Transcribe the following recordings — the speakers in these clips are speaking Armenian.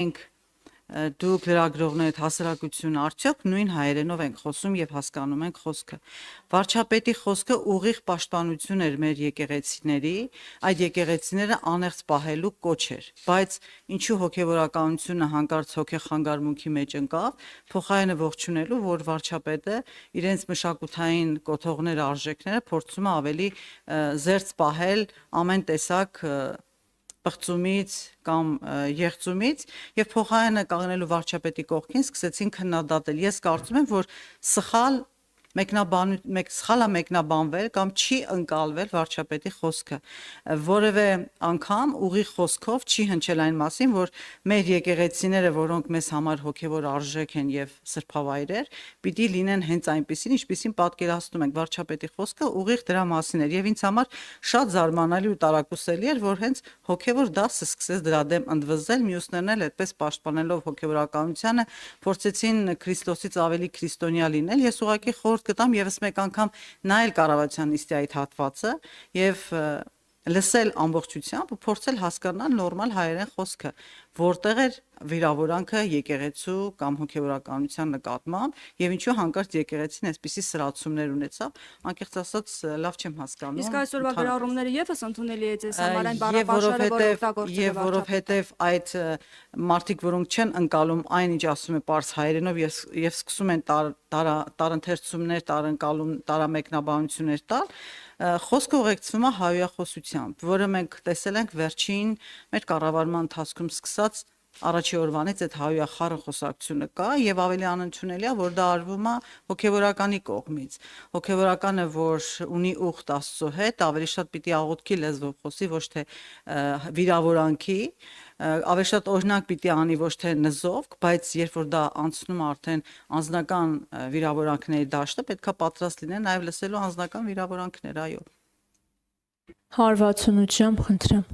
ենք դուք լրագրողներդ հասարակություն արդյոք նույն հայերենով ենք խոսում եւ հասկանում ենք խոսքը։ Վարչապետի խոսքը ուղիղ պաշտպանություն էր մեր եկեղեցիների, այդ եկեղեցիները անեղծ պահելու կոչ էր, բայց ինչու հոգեվորականությունը հանկարծ հոգեխանգարմունքի մեջ ընկավ, փոխարենը ողջունելու, որ վարչապետը իրենց մշակութային կոթողները, արժեքները փորձում է ավելի զերծ պահել ամեն տեսակ պղծումից կամ եղծումից եւ փոխարենը կանգնելու վարչապետի կողքին սկսեցին քննադատել։ Ես կարծում եմ, որ սխալ մեկնաբանվել կամ չի ընկալվել վարչապետի խոսքը, որևէ անգամ ուղիղ խոսքով չի հնչել այն մասին, որ մեր եկեղեցիները, որոնք մեզ համար հոգևոր արժեք են եւ սրբավայրեր, պիտի լինեն հենց այնպիսին, ինչպիսին պատկերացնում ենք։ Վարչապետի խոսքը ուղիղ դրա մասին էր եւ ինձ համար շատ զարմանալի ու տարակուսելի էր, որ հենց հոգևոր դասը սկսեց դրա դեմ ընդվզել, մյուսներն էլ այդպես պաշտպանելով հոգևորականությունը փորձեցին Քրիստոսից ավելի քրիստոնյա լինել։ Ես ուղղակի խորհուրդ կտամ եւս մեկ անգամ նայել կառավարության նիստի այդ հատվածը եւ լսել ամբողջությամբ ու փորձել հասկանալ նորմալ հայերեն խոսքը, որտեղ էր վիրավորանքը եկեղեցու կամ հոգևորականության նկատմամբ եւ ինչու հանկարծ եկեղեցին այսպիսի սրացումներ ունեցավ, անկեղծ ասած լավ չեմ հասկանում։ Իսկ այսօրվա գրառումները եւս ընդունելի է ձեզ համար այն բառապաշարը, որը օգտագործել է վարչապետը։ Որովհետեւ այդ մարդիկ, որոնք չեն ընկալում այն, ինչ ասում է պարզ հայերենով եւ սկսում են տարընթերցումներ, տարամեկնաբանություններ տալ, խոսքը ուղեկցվում է հայոյախոսությամբ, որը մենք տեսել ենք վերջին մեր կառավարման ընթացքում սկսած առաջի օրվանից այդ հայոյախառն խոսակցությունը կա եւ ավելի անընդունելի է, որ դա արվում է հոգեվորականի կողմից։ Հոգեվորականը, որ ունի ուխտ Աստծո հետ, ավելի շատ պիտի աղոթքի լեզվով խոսի, ոչ թե վիրավորանքի, ավելի շատ օրինակ պիտի անի, ոչ թե նզովք, բայց երբ որ դա անցնում է արդեն անձնական վիրավորանքների դաշտը, պետքա պատրաստ լինեն նաեւ լսելու անձնական վիրավորանքներ, այո։ Հարվածությունությամբ խնդրեմ։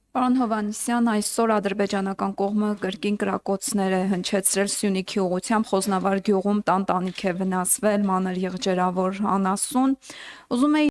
Պարոն Հովհաննիսյան, այսօր ադրբեջանական կողմը կրկին կրակոցներ է հնչեցրել Սյունիքի ուղղությամբ, Խոզնավար գյուղում տանտանիք է վնասվել, մանր եղջերավոր անասուն։ Ուզում էի